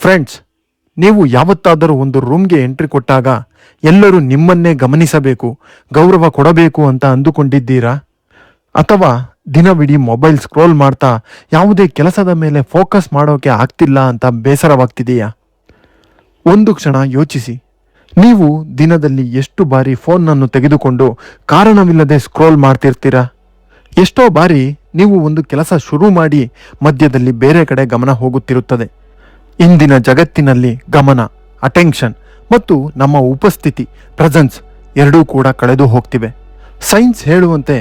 Friends, ನೀವು ಯಾವತ್ತಾದರೂ ಒಂದು ರೂಮ್ಗೆ ಎಂಟ್ರಿ ಕೊಟ್ಟಾಗ ಎಲ್ಲರೂ ನಿಮ್ಮನ್ನೇ ಗಮನಿಸಬೇಕು, ಗೌರವ ಕೊಡಬೇಕು ಅಂತ ಅಂದುಕೊಂಡಿದ್ದೀರಾ? ಅಥವಾ ದಿನವಿಡೀ ಮೊಬೈಲ್ ಸ್ಕ್ರೋಲ್ ಮಾಡ್ತಾ ಯಾವುದೇ ಕೆಲಸದ ಮೇಲೆ ಫೋಕಸ್ ಮಾಡೋಕೆ ಆಗ್ತಿಲ್ಲ ಅಂತ ಬೇಸರವಾಗ್ತಿದೆಯಾ? ಒಂದು ಕ್ಷಣ ಯೋಚಿಸಿ. ನೀವು ದಿನದಲ್ಲಿ ಎಷ್ಟು ಬಾರಿ ಫೋನನ್ನು ತೆಗೆದುಕೊಂಡು ಕಾರಣವಿಲ್ಲದೆ ಸ್ಕ್ರೋಲ್ ಮಾಡ್ತಿರ್ತೀರಾ? ಎಷ್ಟೋ ಬಾರಿ ನೀವು ಒಂದು ಕೆಲಸ ಶುರು ಮಾಡಿ ಮಧ್ಯದಲ್ಲಿ ಬೇರೆ ಕಡೆ ಗಮನ ಹೋಗುತ್ತಿರುತ್ತದೆ. ಇಂದಿನ ಜಗತ್ತಿನಲ್ಲಿ ಗಮನ, ಅಟೆನ್ಷನ್ ಮತ್ತು ನಮ್ಮ ಉಪಸ್ಥಿತಿ, ಪ್ರೆಸೆನ್ಸ್ ಎರಡೂ ಕೂಡ ಕಳೆದು ಹೋಗ್ತಿವೆ. ಸೈನ್ಸ್ ಹೇಳುವಂತೆ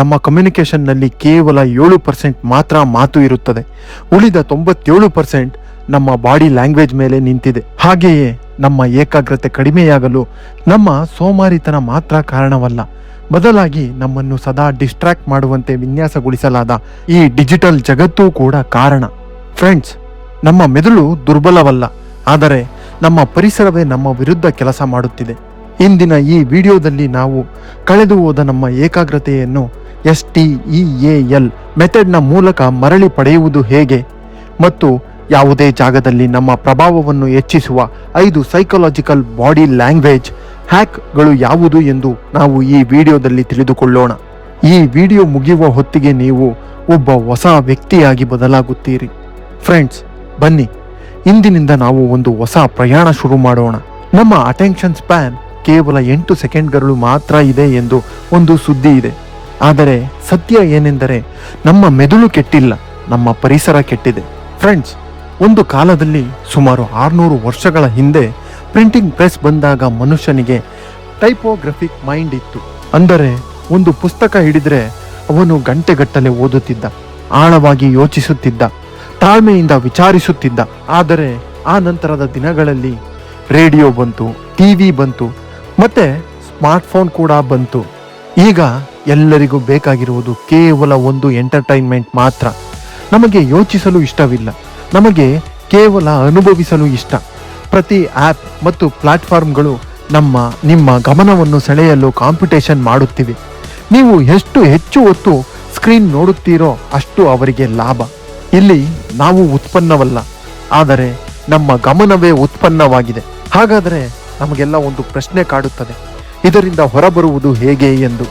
ನಮ್ಮ ಕಮ್ಯುನಿಕೇಷನ್ನಲ್ಲಿ ಕೇವಲ 7% ಮಾತ್ರ ಮಾತು ಇರುತ್ತದೆ. ಉಳಿದ 97% ನಮ್ಮ ಬಾಡಿ ಲ್ಯಾಂಗ್ವೇಜ್ ಮೇಲೆ ನಿಂತಿದೆ. ಹಾಗೆಯೇ ನಮ್ಮ ಏಕಾಗ್ರತೆ ಕಡಿಮೆಯಾಗಲು ನಮ್ಮ ಸೋಮಾರಿತನ ಮಾತ್ರ ಕಾರಣವಲ್ಲ, ಬದಲಾಗಿ ನಮ್ಮನ್ನು ಸದಾ ಡಿಸ್ಟ್ರಾಕ್ಟ್ ಮಾಡುವಂತೆ ವಿನ್ಯಾಸಗೊಳಿಸಲಾದ ಈ ಡಿಜಿಟಲ್ ಜಗತ್ತೂ ಕೂಡ ಕಾರಣ. ಫ್ರೆಂಡ್ಸ್, ನಮ್ಮ ಮೆದುಳು ದುರ್ಬಲವಲ್ಲ, ಆದರೆ ನಮ್ಮ ಪರಿಸರವೇ ನಮ್ಮ ವಿರುದ್ಧ ಕೆಲಸ ಮಾಡುತ್ತಿದೆ. ಇಂದಿನ ಈ ವಿಡಿಯೋದಲ್ಲಿ ನಾವು ಕಳೆದು ಹೋದ ನಮ್ಮ ಏಕಾಗ್ರತೆಯನ್ನು STEAL ಮೆಥಡ್ನ ಮೂಲಕ ಮರಳಿ ಪಡೆಯುವುದು ಹೇಗೆ ಮತ್ತು ಯಾವುದೇ ಜಾಗದಲ್ಲಿ ನಮ್ಮ ಪ್ರಭಾವವನ್ನು ಹೆಚ್ಚಿಸುವ 5 ಸೈಕಲಾಜಿಕಲ್ ಬಾಡಿ ಲ್ಯಾಂಗ್ವೇಜ್ ಹ್ಯಾಕ್ಗಳು ಯಾವುದು ಎಂದು ನಾವು ಈ ವಿಡಿಯೋದಲ್ಲಿ ತಿಳಿದುಕೊಳ್ಳೋಣ. ಈ ವಿಡಿಯೋ ಮುಗಿಯುವ ಹೊತ್ತಿಗೆ ನೀವು ಒಬ್ಬ ಹೊಸ ವ್ಯಕ್ತಿಯಾಗಿ ಬದಲಾಗುತ್ತೀರಿ. ಫ್ರೆಂಡ್ಸ್, ಬನ್ನಿ, ಇಂದಿನಿಂದ ನಾವು ಒಂದು ಹೊಸ ಪ್ರಯಾಣ ಶುರು ಮಾಡೋಣ. ನಮ್ಮ ಅಟೆನ್ಷನ್ ಸ್ಪ್ಯಾನ್ ಕೇವಲ 8 ಸೆಕೆಂಡ್ಗಳು ಮಾತ್ರ ಇದೆ ಎಂದು ಒಂದು ಸುದ್ದಿ ಇದೆ. ಆದರೆ ಸತ್ಯ ಏನೆಂದರೆ ನಮ್ಮ ಮೆದುಳು ಕೆಟ್ಟಿಲ್ಲ, ನಮ್ಮ ಪರಿಸರ ಕೆಟ್ಟಿದೆ. ಫ್ರೆಂಡ್ಸ್, ಒಂದು ಕಾಲದಲ್ಲಿ ಸುಮಾರು 600 ವರ್ಷಗಳ ಹಿಂದೆ ಪ್ರಿಂಟಿಂಗ್ ಪ್ರೆಸ್ ಬಂದಾಗ ಮನುಷ್ಯನಿಗೆ ಟೈಪೋಗ್ರಫಿಕ್ ಮೈಂಡ್ ಇತ್ತು. ಅಂದರೆ ಒಂದು ಪುಸ್ತಕ ಹಿಡಿದ್ರೆ ಅವನು ಗಂಟೆಗಟ್ಟಲೆ ಓದುತ್ತಿದ್ದ, ಆಳವಾಗಿ ಯೋಚಿಸುತ್ತಿದ್ದ, ತಾಳ್ಮೆಯಿಂದ ವಿಚಾರಿಸುತ್ತಿದ್ದ. ಆದರೆ ಆ ನಂತರದ ದಿನಗಳಲ್ಲಿ ರೇಡಿಯೋ ಬಂತು, ಟಿವಿ ಬಂತು, ಮತ್ತೆ ಸ್ಮಾರ್ಟ್ಫೋನ್ ಕೂಡ ಬಂತು. ಈಗ ಎಲ್ಲರಿಗೂ ಬೇಕಾಗಿರುವುದು ಕೇವಲ ಒಂದು ಎಂಟರ್ಟೈನ್ಮೆಂಟ್ ಮಾತ್ರ. ನಮಗೆ ಯೋಚಿಸಲು ಇಷ್ಟವಿಲ್ಲ, ನಮಗೆ ಕೇವಲ ಅನುಭವಿಸಲು ಇಷ್ಟ. ಪ್ರತಿ ಆ್ಯಪ್ ಮತ್ತು ಪ್ಲಾಟ್ಫಾರ್ಮ್ಗಳು ನಿಮ್ಮ ಗಮನವನ್ನು ಸೆಳೆಯಲು ಕಾಂಪಿಟೇಷನ್ ಮಾಡುತ್ತಿವೆ. ನೀವು ಎಷ್ಟು ಹೆಚ್ಚು ಹೊತ್ತು ಸ್ಕ್ರೀನ್ ನೋಡುತ್ತೀರೋ ಅಷ್ಟು ಅವರಿಗೆ ಲಾಭ. ಇಲ್ಲಿ ನಾವು ಉತ್ಪನ್ನವಲ್ಲ, ಆದರೆ ನಮ್ಮ ಗಮನವೇ ಉತ್ಪನ್ನವಾಗಿದೆ. ಹಾಗಾದರೆ ನಮಗೆಲ್ಲ ಒಂದು ಪ್ರಶ್ನೆ ಕಾಡುತ್ತದೆ, ಇದರಿಂದ ಹೊರಬರುವುದು ಹೇಗೆ ಎಂದು.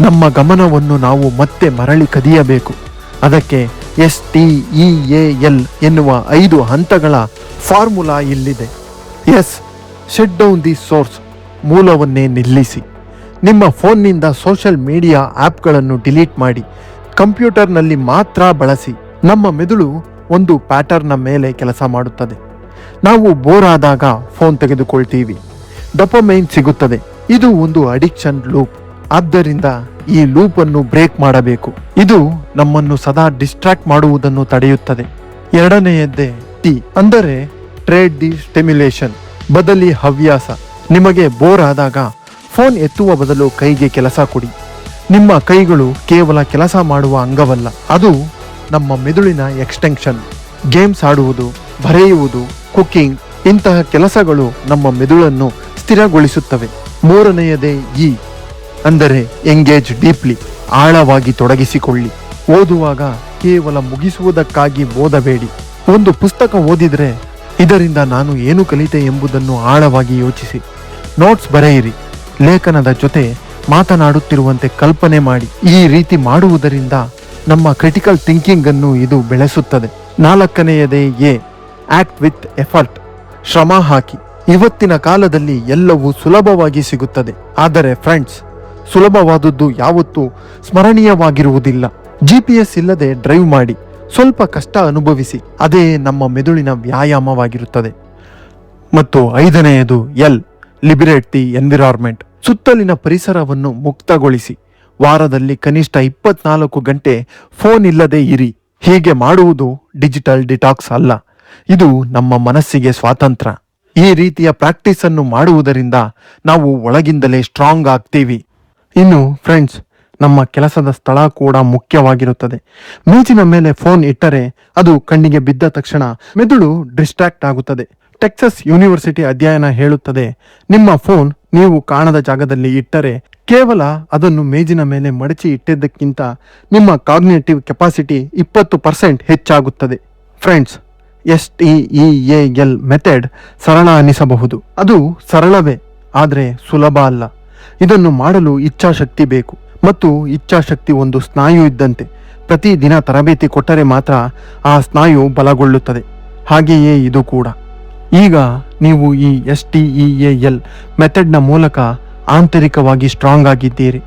ನಮ್ಮ ಗಮನವನ್ನು ನಾವು ಮತ್ತೆ ಮರಳಿ ಕದಿಯಬೇಕು. ಅದಕ್ಕೆ STEAL ಎನ್ನುವ 5 ಹಂತಗಳ ಫಾರ್ಮುಲಾ ಇಲ್ಲಿದೆ. ಶಟ್ ಡೌನ್ ದಿ ಸೋರ್ಸ್, ಮೂಲವನ್ನೇ ನಿಲ್ಲಿಸಿ. ನಿಮ್ಮ ಫೋನ್ನಿಂದ ಸೋಷಿಯಲ್ ಮೀಡಿಯಾ ಆ್ಯಪ್ಗಳನ್ನು ಡಿಲೀಟ್ ಮಾಡಿ, ಕಂಪ್ಯೂಟರ್ನಲ್ಲಿ ಮಾತ್ರ ಬಳಸಿ. ನಮ್ಮ ಮೆದುಳು ಒಂದು ಪ್ಯಾಟರ್ನ್ನ ಮೇಲೆ ಕೆಲಸ ಮಾಡುತ್ತದೆ. ನಾವು ಬೋರ್ ಆದಾಗ ಫೋನ್ ತೆಗೆದುಕೊಳ್ತೀವಿ, ಡೋಪಮೈನ್ ಸಿಗುತ್ತದೆ. ಇದು ಒಂದು ಅಡಿಕ್ಷನ್ ಲೂಪ್. ಆದ್ದರಿಂದ ಈ ಲೂಪ್ ಅನ್ನು ಬ್ರೇಕ್ ಮಾಡಬೇಕು. ಇದು ನಮ್ಮನ್ನು ಸದಾ ಡಿಸ್ಟ್ರಾಕ್ಟ್ ಮಾಡುವುದನ್ನು ತಡೆಯುತ್ತದೆ. ಎರಡನೆಯದ್ದೇ T ಅಂದರೆ ಟ್ರೇಡ್ ದಿ ಸ್ಟಿಮ್ಯುಲೇಷನ್, ಬದಲಿ ಹವ್ಯಾಸ. ನಿಮಗೆ ಬೋರ್ ಆದಾಗ ಫೋನ್ ಎತ್ತುವ ಬದಲು ಕೈಗೆ ಕೆಲಸ ಕೊಡಿ. ನಿಮ್ಮ ಕೈಗಳು ಕೇವಲ ಕೆಲಸ ಮಾಡುವ ಅಂಗವಲ್ಲ, ಅದು ನಮ್ಮ ಮೆದುಳಿನ ಎಕ್ಸ್ಟೆನ್ಷನ್. ಗೇಮ್ಸ್ ಆಡುವುದು, ಬರೆಯುವುದು, ಕುಕಿಂಗ್ ಇಂತಹ ಕೆಲಸಗಳು ನಮ್ಮ ಮೆದುಳನ್ನು ಸ್ಥಿರಗೊಳಿಸುತ್ತವೆ. ಮೂರನೆಯದೇ E ಅಂದರೆ ಎಂಗೇಜ್ ಡೀಪ್ಲಿ, ಆಳವಾಗಿ ತೊಡಗಿಸಿಕೊಳ್ಳಿ. ಓದುವಾಗ ಕೇವಲ ಮುಗಿಸುವುದಕ್ಕಾಗಿ ಓದಬೇಡಿ. ಒಂದು ಪುಸ್ತಕ ಓದಿದರೆ ಇದರಿಂದ ನಾನು ಏನು ಕಲಿತೆ ಎಂಬುದನ್ನು ಆಳವಾಗಿ ಯೋಚಿಸಿ. ನೋಟ್ಸ್ ಬರೆಯಿರಿ, ಲೇಖನದ ಜೊತೆ ಮಾತನಾಡುತ್ತಿರುವಂತೆ ಕಲ್ಪನೆ ಮಾಡಿ. ಈ ರೀತಿ ಮಾಡುವುದರಿಂದ ನಮ್ಮ ಕ್ರಿಟಿಕಲ್ ಥಿಂಕಿಂಗ್ ಅನ್ನು ಇದು ಬೆಳೆಸುತ್ತದೆ. ನಾಲ್ಕನೆಯದೇ A ಆಕ್ಟ್ ವಿತ್ ಎಫರ್ಟ್, ಶ್ರಮ ಹಾಕಿ. ಇವತ್ತಿನ ಕಾಲದಲ್ಲಿ ಎಲ್ಲವೂ ಸುಲಭವಾಗಿ ಸಿಗುತ್ತದೆ, ಆದರೆ ಫ್ರೆಂಡ್ಸ್, ಸುಲಭವಾದದ್ದು ಯಾವತ್ತೂ ಸ್ಮರಣೀಯವಾಗಿರುವುದಿಲ್ಲ. GPS ಇಲ್ಲದೆ ಡ್ರೈವ್ ಮಾಡಿ, ಸ್ವಲ್ಪ ಕಷ್ಟ ಅನುಭವಿಸಿ, ಅದೇ ನಮ್ಮ ಮೆದುಳಿನ ವ್ಯಾಯಾಮವಾಗಿರುತ್ತದೆ. ಮತ್ತು 5ನೆಯದು L ಲಿಬರೇಟ್ ದಿ ಎನ್ವಿರಾನ್ಮೆಂಟ್, ಸುತ್ತಲಿನ ಪರಿಸರವನ್ನು ಮುಕ್ತಗೊಳಿಸಿ. ವಾರದಲ್ಲಿ ಕನಿಷ್ಠ 24 ಗಂಟೆ ಫೋನ್ ಇಲ್ಲದೆ ಇರಿ. ಹೀಗೆ ಮಾಡುವುದು ಡಿಜಿಟಲ್ ಡಿಟಾಕ್ಸ್ ಅಲ್ಲ, ಇದು ನಮ್ಮ ಮನಸ್ಸಿಗೆ ಸ್ವಾತಂತ್ರ್ಯ. ಈ ರೀತಿಯ ಪ್ರಾಕ್ಟೀಸ್ ಅನ್ನು ಮಾಡುವುದರಿಂದ ನಾವು ಒಳಗಿಂದಲೇ ಸ್ಟ್ರಾಂಗ್ ಆಗ್ತೀವಿ. ಇನ್ನು ಫ್ರೆಂಡ್ಸ್, ನಮ್ಮ ಕೆಲಸದ ಸ್ಥಳ ಕೂಡ ಮುಖ್ಯವಾಗಿರುತ್ತದೆ. ಮೇಜಿನ ಮೇಲೆ ಫೋನ್ ಇಟ್ಟರೆ ಅದು ಕಣ್ಣಿಗೆ ಬಿದ್ದ ತಕ್ಷಣ ಮೆದುಳು ಡಿಸ್ಟ್ರಾಕ್ಟ್ ಆಗುತ್ತದೆ. ಟೆಕ್ಸಸ್ ಯೂನಿವರ್ಸಿಟಿ ಅಧ್ಯಯನ ಹೇಳುತ್ತದೆ, ನಿಮ್ಮ ಫೋನ್ ನೀವು ಕಾಣದ ಜಾಗದಲ್ಲಿ ಇಟ್ಟರೆ ಕೇವಲ ಅದನ್ನು ಮೇಜಿನ ಮೇಲೆ ಮಡಚಿ ಇಟ್ಟಿದ್ದಕ್ಕಿಂತ ನಿಮ್ಮ ಕಾಗ್ನಿಟಿವ್ ಕೆಪಾಸಿಟಿ 20% ಹೆಚ್ಚಾಗುತ್ತದೆ. ಫ್ರೆಂಡ್ಸ್, STEAL ಮೆಥಡ್ ಸರಳ ಅನಿಸಬಹುದು. ಅದು ಸರಳವೇ, ಆದರೆ ಸುಲಭ ಅಲ್ಲ. ಇದನ್ನು ಮಾಡಲು ಇಚ್ಛಾಶಕ್ತಿ ಬೇಕು, ಮತ್ತು ಇಚ್ಛಾಶಕ್ತಿ ಒಂದು ಸ್ನಾಯು ಇದ್ದಂತೆ. ಪ್ರತಿದಿನ ತರಬೇತಿ ಕೊಟ್ಟರೆ ಮಾತ್ರ ಆ ಸ್ನಾಯು ಬಲಗೊಳ್ಳುತ್ತದೆ. ಹಾಗೆಯೇ ಇದು ಕೂಡ. ಈಗ ನೀವು ಈ STEAL ಮೆಥಡ್ನ ಮೂಲಕ ಆಂತರಿಕವಾಗಿ ಸ್ಟ್ರಾಂಗ್ ಆಗಿದ್ದೀರಿ.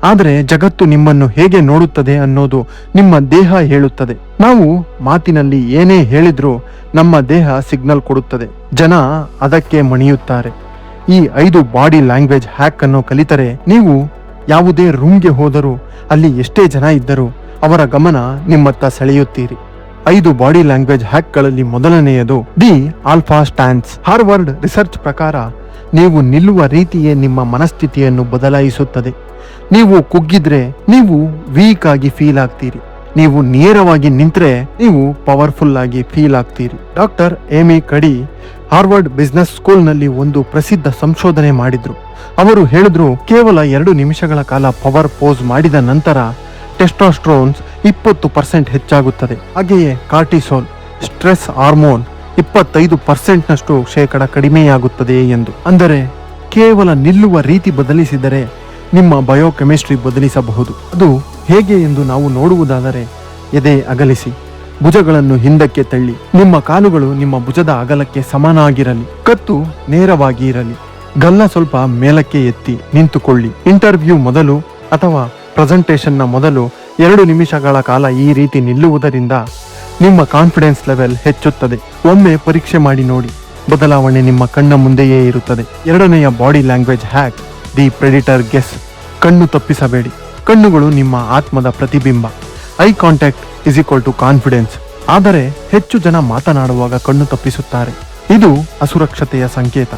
ಆದರೆ ಜಗತ್ತು ನಿಮ್ಮನ್ನು ಹೇಗೆ ನೋಡುತ್ತದೆ ಅನ್ನೋದು ನಿಮ್ಮ ದೇಹ ಹೇಳುತ್ತದೆ. ನಾವು ಮಾತಿನಲ್ಲಿ ಏನೇ ಹೇಳಿದ್ರೂ ನಮ್ಮ ದೇಹ ಸಿಗ್ನಲ್ ಕೊಡುತ್ತದೆ. ಜನ ಅದಕ್ಕೆ ಮಣಿಯುತ್ತಾರೆ. ಈ 5 ಬಾಡಿ ಲ್ಯಾಂಗ್ವೇಜ್ ಹ್ಯಾಕ್ ಅನ್ನು ಕಲಿತರೆ ನೀವು ಯಾವುದೇ ರೂಮ್ಗೆ ಹೋದರೂ ಅಲ್ಲಿ ಎಷ್ಟೇ ಜನ ಇದ್ದರೂ ಅವರ ಗಮನ ನಿಮ್ಮತ್ತ ಸೆಳೆಯುತ್ತೀರಿ. 5 ಬಾಡಿ ಲ್ಯಾಂಗ್ವೇಜ್ ಹ್ಯಾಕ್ಗಳಲ್ಲಿ ಮೊದಲನೆಯದು the alpha stance. Harvard research ಪ್ರಕಾರ ನೀವು ನಿಲ್ಲುವ ರೀತಿಯೇ ನಿಮ್ಮ ಮನಸ್ಥಿತಿಯನ್ನು ಬದಲಾಯಿಸುತ್ತದೆ. ನೀವು ಕುಗ್ಗಿದ್ರೆ ನೀವು ವೀಕ್ ಆಗಿ ಫೀಲ್ ಆಗ್ತೀರಿ. ನೀವು ನೇರವಾಗಿ ನಿಂತ್ರೆ ನೀವು ಪವರ್ಫುಲ್ ಆಗಿ ಫೀಲ್ ಆಗ್ತೀರಿ. ಡಾಕ್ಟರ್ ಏಮಿ ಕಡಿ ಹಾರ್ವರ್ಡ್ ಬಿಸ್ನೆಸ್ ಸ್ಕೂಲ್ನಲ್ಲಿ ಒಂದು ಪ್ರಸಿದ್ಧ ಸಂಶೋಧನೆ ಮಾಡಿದ್ರು. ಅವರು ಹೇಳಿದ್ರು, ಕೇವಲ 2 ನಿಮಿಷಗಳ ಕಾಲ ಪವರ್ ಪೋಸ್ ಮಾಡಿದ ನಂತರ ಟೆಸ್ಟೋಸ್ಟ್ರೋನ್ಸ್ 20% ಹೆಚ್ಚಾಗುತ್ತದೆ. ಹಾಗೆಯೇ ಕಾರ್ಟಿಸೋಲ್, ಸ್ಟ್ರೆಸ್ ಹಾರ್ಮೋನ್ 25% ಶೇಕಡ ಕಡಿಮೆಯಾಗುತ್ತದೆ ಎಂದು. ಅಂದರೆ ಕೇವಲ ನಿಲ್ಲುವ ರೀತಿ ಬದಲಿಸಿದರೆ ನಿಮ್ಮ ಬಯೋಕೆಮಿಸ್ಟ್ರಿ ಬದಲಿಸಬಹುದು. ಅದು ಹೇಗೆ ಎಂದು ನಾವು ನೋಡುವುದಾದರೆ, ಎದೆ ಅಗಲಿಸಿ, ಭುಜಗಳನ್ನು ಹಿಂದಕ್ಕೆ ತಳ್ಳಿ, ನಿಮ್ಮ ಕಾಲುಗಳು ನಿಮ್ಮ ಭುಜದ ಅಗಲಕ್ಕೆ ಸಮನಾಗಿರಲಿ, ಕತ್ತು ನೇರವಾಗಿ ಇರಲಿ, ಗಲ್ಲ ಸ್ವಲ್ಪ ಮೇಲಕ್ಕೆ ಎತ್ತಿ ನಿಂತುಕೊಳ್ಳಿ. ಇಂಟರ್ವ್ಯೂ ಮೊದಲು ಅಥವಾ ಪ್ರೆಸೆಂಟೇಷನ್ನ ಮೊದಲು 2 ನಿಮಿಷಗಳ ಕಾಲ ಈ ರೀತಿ ನಿಲ್ಲುವುದರಿಂದ ನಿಮ್ಮ ಕಾನ್ಫಿಡೆನ್ಸ್ ಲೆವೆಲ್ ಹೆಚ್ಚುತ್ತದೆ. ಒಮ್ಮೆ ಪರೀಕ್ಷೆ ಮಾಡಿ ನೋಡಿ, ಬದಲಾವಣೆ ನಿಮ್ಮ ಕಣ್ಣ ಮುಂದೆಯೇ ಇರುತ್ತದೆ. ಎರಡನೆಯ body language hack the predator guess. ಕಣ್ಣು ತಪ್ಪಿಸಬೇಡಿ. ಕಣ್ಣುಗಳು ನಿಮ್ಮ ಆತ್ಮದ ಪ್ರತಿಬಿಂಬ. Eye contact is equal to confidence. ಆದರೆ ಹೆಚ್ಚು ಜನ ಮಾತನಾಡುವಾಗ ಕಣ್ಣು ತಪ್ಪಿಸುತ್ತಾರೆ. ಇದು ಅಸುರಕ್ಷತೆಯ ಸಂಕೇತ.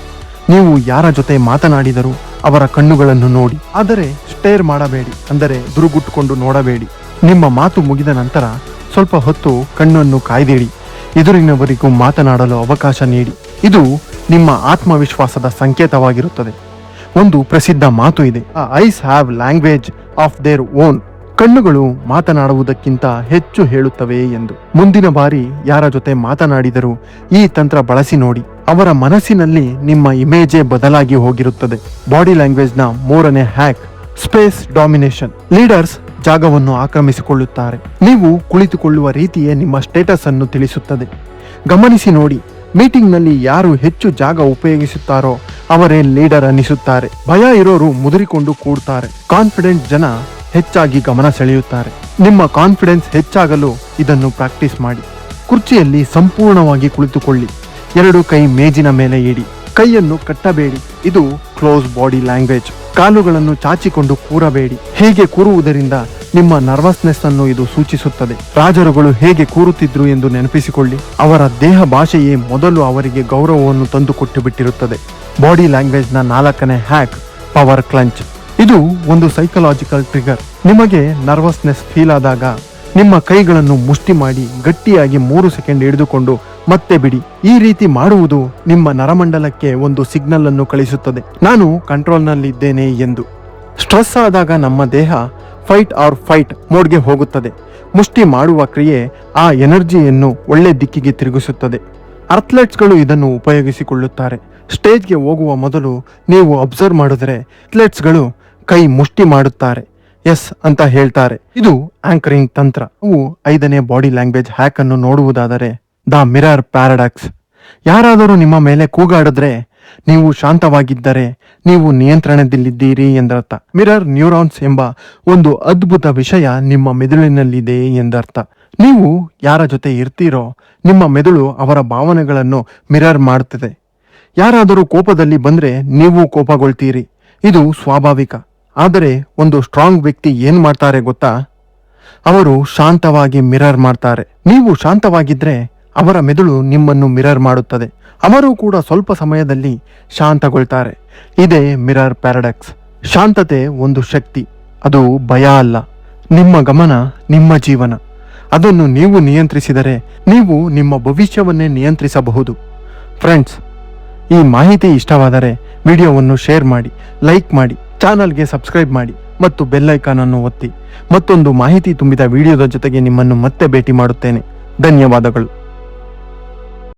ನೀವು ಯಾರ ಜೊತೆ ಮಾತನಾಡಿದರೂ ಅವರ ಕಣ್ಣುಗಳನ್ನು ನೋಡಿ, ಆದರೆ ಸ್ಟೇರ್ ಮಾಡಬೇಡಿ, ಅಂದರೆ ದುರುಗುಟ್ಟುಕೊಂಡು ನೋಡಬೇಡಿ. ನಿಮ್ಮ ಮಾತು ಮುಗಿದ ನಂತರ ಸ್ವಲ್ಪ ಹೊತ್ತು ಕಣ್ಣನ್ನು ಕಾಯ್ದಿಡಿ. ಎದುರಿನವರಿಗೂ ಮಾತನಾಡಲು ಅವಕಾಶ ನೀಡಿ. ಇದು ನಿಮ್ಮ ಆತ್ಮವಿಶ್ವಾಸದ ಸಂಕೇತವಾಗಿರುತ್ತದೆ. ಒಂದು ಪ್ರಸಿದ್ಧ ಮಾತು ಇದೆ, ice have language of their own. ಕಣ್ಣುಗಳು ಮಾತನಾಡುವುದಕ್ಕಿಂತ ಹೆಚ್ಚು ಹೇಳುತ್ತವೆ ಎಂದು. ಮುಂದಿನ ಬಾರಿ ಯಾರ ಜೊತೆ ಮಾತನಾಡಿದರೂ ಈ ತಂತ್ರ ಬಳಸಿ ನೋಡಿ. ಅವರ ಮನಸ್ಸಿನಲ್ಲಿ ನಿಮ್ಮ ಇಮೇಜೇ ಬದಲಾಗಿ ಹೋಗಿರುತ್ತದೆ. ಬಾಡಿ ಲ್ಯಾಂಗ್ವೇಜ್ನ 3ನೇ ಹ್ಯಾಕ್ ಸ್ಪೇಸ್ ಡಾಮಿನೇಷನ್. ಲೀಡರ್ಸ್ ಜಾಗವನ್ನು ಆಕ್ರಮಿಸಿಕೊಳ್ಳುತ್ತಾರೆ. ನೀವು ಕುಳಿತುಕೊಳ್ಳುವ ರೀತಿಯೇ ನಿಮ್ಮ ಸ್ಟೇಟಸ್ ಅನ್ನು ತಿಳಿಸುತ್ತದೆ. ಗಮನಿಸಿ ನೋಡಿ, ಮೀಟಿಂಗ್ನಲ್ಲಿ ಯಾರು ಹೆಚ್ಚು ಜಾಗ ಉಪಯೋಗಿಸುತ್ತಾರೋ ಅವರೇ ಲೀಡರ್ ಅನ್ನಿಸುತ್ತಾರೆ. ಭಯ ಇರೋರು ಮುದುರಿಕೊಂಡು ಕೂಡ್ತಾರೆ. ಕಾನ್ಫಿಡೆಂಟ್ ಜನ ಹೆಚ್ಚಾಗಿ ಗಮನ ಸೆಳೆಯುತ್ತಾರೆ. ನಿಮ್ಮ ಕಾನ್ಫಿಡೆನ್ಸ್ ಹೆಚ್ಚಾಗಲು ಇದನ್ನು ಪ್ರಾಕ್ಟೀಸ್ ಮಾಡಿ. ಕುರ್ಚಿಯಲ್ಲಿ ಸಂಪೂರ್ಣವಾಗಿ ಕುಳಿತುಕೊಳ್ಳಿ. 2 ಕೈ ಮೇಜಿನ ಮೇಲೆ ಇಡಿ. ಕೈಯನ್ನು ಕಟ್ಟಬೇಡಿ. ಇದು ಕ್ಲೋಸ್ ಬಾಡಿ ಲ್ಯಾಂಗ್ವೇಜ್. ಕಾಲುಗಳನ್ನು ಚಾಚಿಕೊಂಡು ಕೂರಬೇಡಿ. ಹೀಗೆ ಕೂರುವುದರಿಂದ ನಿಮ್ಮ ನರ್ವಸ್ನೆಸ್ ಅನ್ನು ಇದು ಸೂಚಿಸುತ್ತದೆ. ರಾಜರುಗಳು ಹೇಗೆ ಕೂರುತ್ತಿದ್ರು ಎಂದು ನೆನಪಿಸಿಕೊಳ್ಳಿ. ಅವರ ದೇಹ ಭಾಷೆಯೇ ಮೊದಲು ಅವರಿಗೆ ಗೌರವವನ್ನು ತಂದುಕೊಟ್ಟು ಬಿಟ್ಟಿರುತ್ತದೆ. ಬಾಡಿ ಲ್ಯಾಂಗ್ವೇಜ್ನ 4ನೇ ಹ್ಯಾಕ್ ಪವರ್ ಕ್ಲಂಚ್. ಇದು ಒಂದು ಸೈಕಲಾಜಿಕಲ್ ಟ್ರಿಗರ್. ನಿಮಗೆ ನರ್ವಸ್ನೆಸ್ ಫೀಲ್ ಆದಾಗ ನಿಮ್ಮ ಕೈಗಳನ್ನು ಮುಷ್ಟಿ ಮಾಡಿ ಗಟ್ಟಿಯಾಗಿ 3 ಸೆಕೆಂಡ್ ಹಿಡಿದುಕೊಂಡು ಮತ್ತೆ ಬಿಡಿ. ಈ ರೀತಿ ಮಾಡುವುದು ನಿಮ್ಮ ನರಮಂಡಲಕ್ಕೆ ಒಂದು ಸಿಗ್ನಲ್ ಅನ್ನು ಕಳಿಸುತ್ತದೆ, ನಾನು ಕಂಟ್ರೋಲ್ನಲ್ಲಿದ್ದೇನೆ ಎಂದು. ಸ್ಟ್ರೆಸ್ ಆದಾಗ ನಮ್ಮ ದೇಹ ಫೈಟ್ ಆರ್ ಫೈಟ್ ಮೋಡ್ಗೆ ಹೋಗುತ್ತದೆ. ಮುಷ್ಟಿ ಮಾಡುವ ಕ್ರಿಯೆ ಆ ಎನರ್ಜಿಯನ್ನು ಒಳ್ಳೆ ದಿಕ್ಕಿಗೆ ತಿರುಗಿಸುತ್ತದೆ. ಅಥ್ಲೆಟ್ಸ್ಗಳು ಇದನ್ನು ಉಪಯೋಗಿಸಿಕೊಳ್ಳುತ್ತಾರೆ. ಸ್ಟೇಜ್ಗೆ ಹೋಗುವ ಮೊದಲು ನೀವು ಅಬ್ಸರ್ವ್ ಮಾಡಿದ್ರೆ ಅಥ್ಲೆಟ್ಸ್ಗಳು ಕೈ ಮುಷ್ಟಿ ಮಾಡುತ್ತಾರೆ, ಎಸ್ ಅಂತ ಹೇಳ್ತಾರೆ. ಇದು ಆಂಕರಿಂಗ್ ತಂತ್ರ. ನಾವು 5ನೇ ಬಾಡಿ ಲ್ಯಾಂಗ್ವೇಜ್ ಹ್ಯಾಕ್ ಅನ್ನು ನೋಡುವುದಾದರೆ ದ ಮಿರರ್ ಪ್ಯಾರಾಡಾಕ್ಸ್. ಯಾರಾದರೂ ನಿಮ್ಮ ಮೇಲೆ ಕೂಗಾಡಿದ್ರೆ ನೀವು ಶಾಂತವಾಗಿದ್ದರೆ ನೀವು ನಿಯಂತ್ರಣದಲ್ಲಿದ್ದೀರಿ ಎಂದರ್ಥ. ಮಿರರ್ ನ್ಯೂರಾನ್ಸ್ ಎಂಬ ಒಂದು ಅದ್ಭುತ ವಿಷಯ ನಿಮ್ಮ ಮೆದುಳಿನಲ್ಲಿದೆ ಎಂದರ್ಥ. ನೀವು ಯಾರ ಜೊತೆ ಇರ್ತೀರೋ ನಿಮ್ಮ ಮೆದುಳು ಅವರ ಭಾವನೆಗಳನ್ನು ಮಿರರ್ ಮಾಡುತ್ತದೆ. ಯಾರಾದರೂ ಕೋಪದಲ್ಲಿ ಬಂದ್ರೆ ನೀವು ಕೋಪಗೊಳ್ತೀರಿ, ಇದು ಸ್ವಾಭಾವಿಕ. ಆದರೆ ಒಂದು ಸ್ಟ್ರಾಂಗ್ ವ್ಯಕ್ತಿ ಏನ್ ಮಾಡ್ತಾರೆ ಗೊತ್ತಾ? ಅವರು ಶಾಂತವಾಗಿ ಮಿರರ್ ಮಾಡ್ತಾರೆ. ನೀವು ಶಾಂತವಾಗಿದ್ರೆ ಅವರ ಮೆದುಳು ನಿಮ್ಮನ್ನು ಮಿರರ್ ಮಾಡುತ್ತದೆ. ಅವರು ಕೂಡ ಸ್ವಲ್ಪ ಸಮಯದಲ್ಲಿ ಶಾಂತಗೊಳ್ತಾರೆ. ಇದೇ ಮಿರರ್ ಪ್ಯಾರಾಡಾಕ್ಸ್. ಶಾಂತತೆ ಒಂದು ಶಕ್ತಿ, ಅದು ಭಯ ಅಲ್ಲ. ನಿಮ್ಮ ಗಮನ ನಿಮ್ಮ ಜೀವನ. ಅದನ್ನು ನೀವು ನಿಯಂತ್ರಿಸಿದರೆ ನೀವು ನಿಮ್ಮ ಭವಿಷ್ಯವನ್ನೇ ನಿಯಂತ್ರಿಸಬಹುದು. ಫ್ರೆಂಡ್ಸ್, ಈ ಮಾಹಿತಿ ಇಷ್ಟವಾದರೆ ವಿಡಿಯೋವನ್ನು ಶೇರ್ ಮಾಡಿ, ಲೈಕ್ ಮಾಡಿ, ಚಾನಲ್ಗೆ ಸಬ್ಸ್ಕ್ರೈಬ್ ಮಾಡಿ ಮತ್ತು ಬೆಲ್ ಐಕಾನ್ ಅನ್ನು ಒತ್ತಿ. ಮತ್ತೊಂದು ಮಾಹಿತಿ ತುಂಬಿದ ವಿಡಿಯೋದ ಜೊತೆಗೆ ನಿಮ್ಮನ್ನು ಮತ್ತೆ ಭೇಟಿ ಮಾಡುತ್ತೇನೆ. ಧನ್ಯವಾದಗಳು.